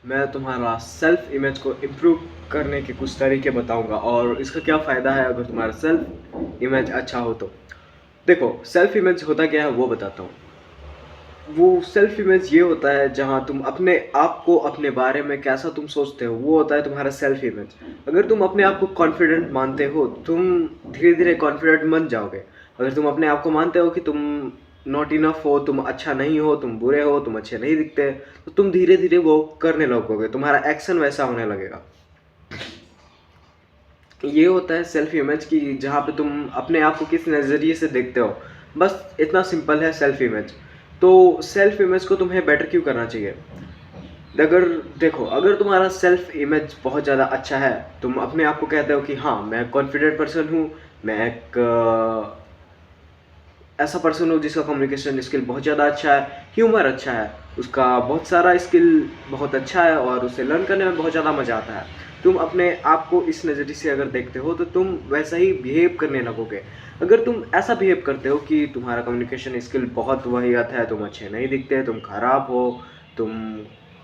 मैं तुम्हारा self image को इम्प्रूव करने के कुछ तरीके बताऊंगा और इसका क्या फ़ायदा है अगर तुम्हारा सेल्फ इमेज अच्छा हो तो। देखो, सेल्फ इमेज होता क्या है वो बताता हूँ। वो सेल्फ इमेज ये होता है जहाँ तुम अपने आप को, अपने बारे में कैसा तुम सोचते हो, वो होता है तुम्हारा सेल्फ इमेज। अगर तुम अपने आप को कॉन्फिडेंट मानते हो, तुम धीरे धीरे कॉन्फिडेंट बन जाओगे। अगर तुम अपने आप को मानते हो कि तुम नॉट इनफ हो, तुम अच्छा नहीं हो, तुम बुरे हो, तुम अच्छे नहीं दिखते, तो तुम धीरे धीरे वो करने लगोगे, तुम्हारा एक्शन वैसा होने लगेगा। ये होता है सेल्फ इमेज की, जहाँ पे तुम अपने आप को किस नज़रिए से देखते हो। बस इतना सिंपल है सेल्फ इमेज। तो सेल्फ इमेज को तुम्हें बेटर क्यों करना चाहिए? अगर देखो, अगर तुम्हारा सेल्फ इमेज बहुत ज़्यादा अच्छा है, तुम अपने आप को कहते हो कि हाँ, मैं कॉन्फिडेंट पर्सन हूँ, मैं एक ऐसा पर्सन हूँ जिसका कम्युनिकेशन स्किल बहुत ज़्यादा अच्छा है, ह्यूमर अच्छा है, उसका बहुत सारा स्किल बहुत अच्छा है और उसे लर्न करने में बहुत ज़्यादा मज़ा आता है। तुम अपने आप को इस नज़रिए से अगर देखते हो तो तुम वैसा ही बिहेव करने लगोगे। अगर तुम ऐसा बिहेव करते हो कि तुम्हारा कम्युनिकेशन स्किल बहुत वाहियात है, तुम अच्छे नहीं दिखते, तुम खराब हो, तुम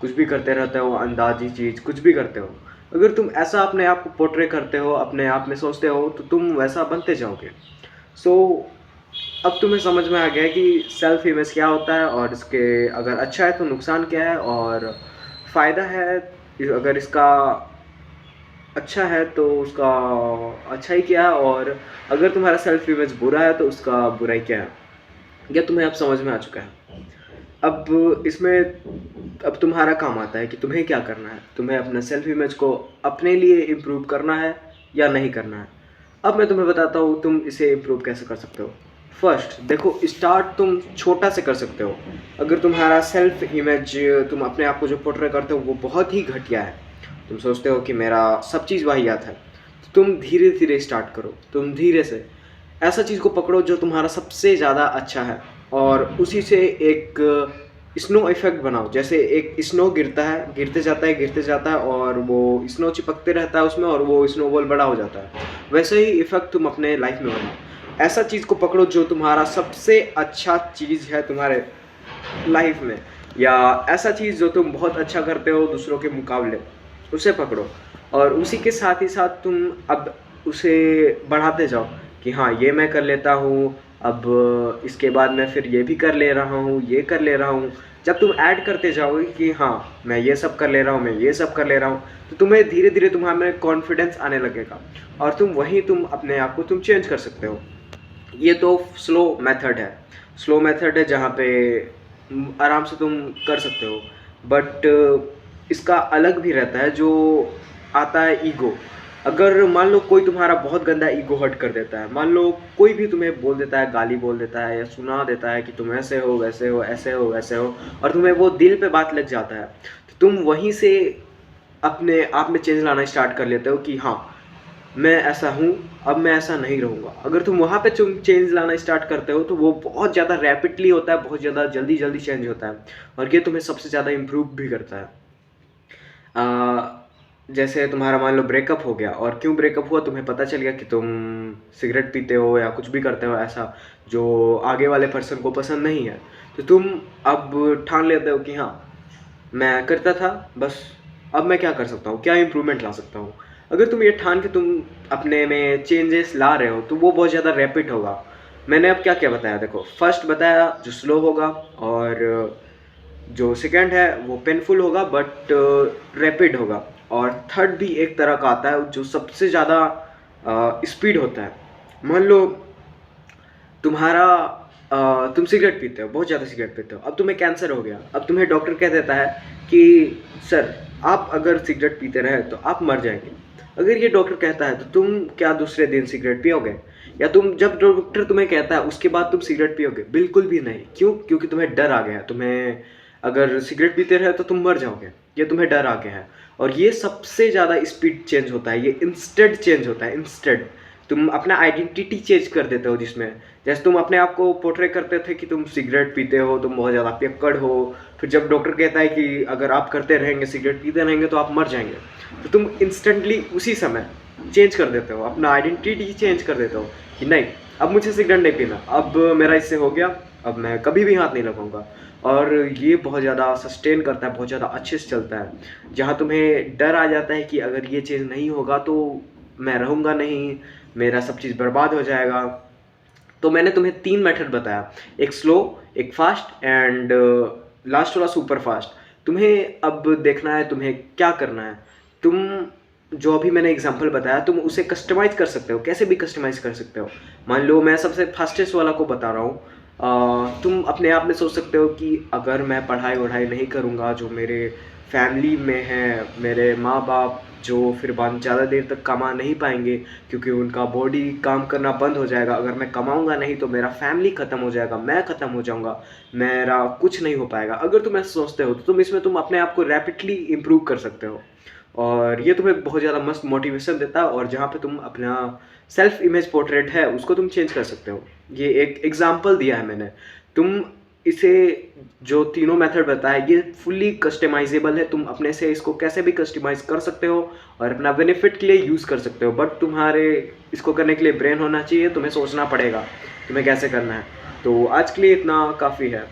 कुछ भी करते रहते हो, अंदाजी चीज़ कुछ भी करते हो, अगर तुम ऐसा अपने आप को पोर्ट्रे करते हो, अपने आप में सोचते हो, तो तुम वैसा बनते जाओगे। सो अब तुम्हें समझ में आ गया है कि सेल्फ इमेज क्या होता है और इसके अगर अच्छा है तो नुकसान क्या है और फ़ायदा है अगर इसका अच्छा है तो उसका अच्छा ही क्या है, और अगर तुम्हारा सेल्फ इमेज बुरा है तो उसका बुराई क्या है। क्या तुम्हें अब समझ में आ चुका है? अब इसमें अब तुम्हारा काम आता है कि तुम्हें क्या करना है। तुम्हें अपना सेल्फ इमेज को अपने लिए इम्प्रूव करना है या नहीं करना है। अब मैं तुम्हें बताता हूँ तुम इसे इम्प्रूव कैसे कर सकते हो। फर्स्ट देखो, स्टार्ट तुम छोटा से कर सकते हो। अगर तुम्हारा सेल्फ इमेज, तुम अपने आप को जो पोर्ट्रे करते हो वो बहुत ही घटिया है, तुम सोचते हो कि मेरा सब चीज़ वाहियात है, तो तुम धीरे धीरे स्टार्ट करो। तुम धीरे से ऐसा चीज़ को पकड़ो जो तुम्हारा सबसे ज़्यादा अच्छा है और उसी से एक स्नो इफेक्ट बनाओ। जैसे एक स्नो गिरता है, गिरते जाता है और वो स्नो चिपकते रहता है उसमें और वो स्नोबॉल बड़ा हो जाता है। वैसे ही इफेक्ट तुम अपने लाइफ में बनाओ। ऐसा चीज़ को पकड़ो जो तुम्हारा सबसे अच्छा चीज़ है तुम्हारे लाइफ में, या ऐसा चीज़ जो तुम बहुत अच्छा करते हो दूसरों के मुकाबले, उसे पकड़ो और उसी के साथ ही साथ तुम अब उसे बढ़ाते जाओ कि हाँ, ये मैं कर लेता हूँ, अब इसके बाद मैं फिर ये भी कर ले रहा हूँ, ये कर ले रहा हूँ। जब तुम ऐड करते जाओगे कि हाँ, मैं ये सब कर ले रहा हूँ, मैं ये सब कर ले रहा हूँ, तो तुम्हें धीरे धीरे तुम्हारे में कॉन्फिडेंस आने लगेगा और तुम अपने आप को तुम चेंज कर सकते हो। ये तो स्लो मेथड है। स्लो मेथड है जहाँ पे आराम से तुम कर सकते हो। बट इसका अलग भी रहता है जो आता है ईगो। अगर मान लो कोई तुम्हारा बहुत गंदा ईगो हर्ट कर देता है, मान लो कोई भी तुम्हें बोल देता है, गाली बोल देता है या सुना देता है कि तुम ऐसे हो, वैसे हो, ऐसे हो, वैसे हो, और तुम्हें वो दिल पे बात लग जाता है, तो तुम वहीं से अपने आप में चेंज लाना स्टार्ट कर लेते हो कि हाँ, मैं ऐसा हूँ, अब मैं ऐसा नहीं रहूँगा। अगर तुम वहाँ पे तुम चेंज लाना स्टार्ट करते हो तो वो बहुत ज़्यादा रैपिडली होता है, बहुत ज़्यादा जल्दी जल्दी चेंज होता है और ये तुम्हें सबसे ज़्यादा इम्प्रूव भी करता है। जैसे तुम्हारा मान लो ब्रेकअप हो गया, और क्यों ब्रेकअप हुआ तुम्हें पता चल गया कि तुम सिगरेट पीते हो या कुछ भी करते हो ऐसा जो आगे वाले पर्सन को पसंद नहीं है, तो तुम अब ठान लेते हो कि हाँ, मैं करता था, बस अब मैं क्या कर सकता हूँ, क्या इम्प्रूवमेंट ला सकता हूँ। अगर तुम ये ठान के तुम अपने में चेंजेस ला रहे हो तो वो बहुत ज़्यादा रैपिड होगा। मैंने अब क्या क्या बताया, देखो, फर्स्ट बताया जो स्लो होगा, और जो सेकंड है वो पेनफुल होगा बट रैपिड होगा, और थर्ड भी एक तरह का आता है जो सबसे ज़्यादा स्पीड होता है। मान लो तुम्हारा तुम सिगरेट पीते हो, बहुत ज़्यादा सिगरेट पीते हो, अब तुम्हें कैंसर हो गया, अब तुम्हें डॉक्टर कह देता है कि सर, आप अगर सिगरेट पीते रहे तो आप मर जाएंगे। अगर ये डॉक्टर कहता है तो तुम क्या दूसरे दिन सिगरेट पियोगे? या तुम जब डॉक्टर तुम्हें कहता है उसके बाद तुम सिगरेट पियोगे? बिल्कुल भी नहीं। क्यों? क्योंकि तुम्हें डर आ गया। तुम्हें अगर सिगरेट पीते रहे तो तुम मर जाओगे, ये तुम्हें डर आ गया है। और ये सबसे ज़्यादा स्पीड चेंज होता है, ये इंस्टेंट चेंज होता है, इंस्टेंट। तुम अपना आइडेंटिटी चेंज कर देते हो, जिसमें जैसे तुम अपने आप को पोर्ट्रे करते थे कि तुम सिगरेट पीते हो, तुम बहुत ज़्यादा पियक्कड़ हो, फिर जब डॉक्टर कहता है कि अगर आप करते रहेंगे, सिगरेट पीते रहेंगे तो आप मर जाएंगे, तो तुम इंस्टेंटली उसी समय चेंज कर देते हो, अपना आइडेंटिटी चेंज कर देते हो कि नहीं, अब मुझे सिगरेट नहीं पीना, अब मेरा इससे हो गया, अब मैं कभी भी हाथ नहीं लगाऊंगा। और ये बहुत ज़्यादा सस्टेन करता है, बहुत ज़्यादा अच्छे से चलता है। जहाँ तुम्हें डर आ जाता है कि अगर ये चीज़ नहीं होगा तो मैं रहूँगा नहीं, मेरा सब चीज़ बर्बाद हो जाएगा। तो मैंने तुम्हें 3 मेथड बताया, एक स्लो, एक फास्ट एंड लास्ट वाला सुपर फास्ट। तुम्हें अब देखना है तुम्हें क्या करना है। तुम जो अभी मैंने एग्ज़ाम्पल बताया तुम उसे कस्टमाइज़ कर सकते हो, कैसे भी कस्टमाइज़ कर सकते हो। मान लो मैं सबसे फास्टेस्ट वाला को बता रहा हूँ। तुम अपने आप में सोच सकते हो कि अगर मैं पढ़ाई-वढ़ाई नहीं करूँगा, जो मेरे फैमिली में हैं, मेरे माँ-बाप जो फिर बाद में ज़्यादा देर तक कमा नहीं पाएँगे क्योंकि उनका बॉडी काम करना बंद हो जाएगा। अगर मैं कमाऊँगा नहीं तो मेरा फैमिली ख़त्म हो जाएगा, मैं ख़त्म हो जाऊँगा, मेरा कुछ नहीं हो पाएगा। अगर तुम ऐसा सोचते हो तो तुम अपने आप को रैपिडली इम्प्रूव कर सकते हो और ये तुम्हें बहुत ज़्यादा मस्त मोटिवेशन देता है और जहाँ पे तुम अपना सेल्फ इमेज पोर्ट्रेट है उसको तुम चेंज कर सकते हो। ये एक एग्ज़ाम्पल दिया है मैंने। तुम इसे जो तीनों मेथड बताए ये फुल्ली कस्टमाइज़ेबल है, तुम अपने से इसको कैसे भी कस्टमाइज़ कर सकते हो और अपना बेनिफिट के लिए यूज़ कर सकते हो। बट तुम्हारे इसको करने के लिए ब्रेन होना चाहिए, तुम्हें सोचना पड़ेगा, तुम्हें कैसे करना है। तो आज के लिए इतना काफ़ी है।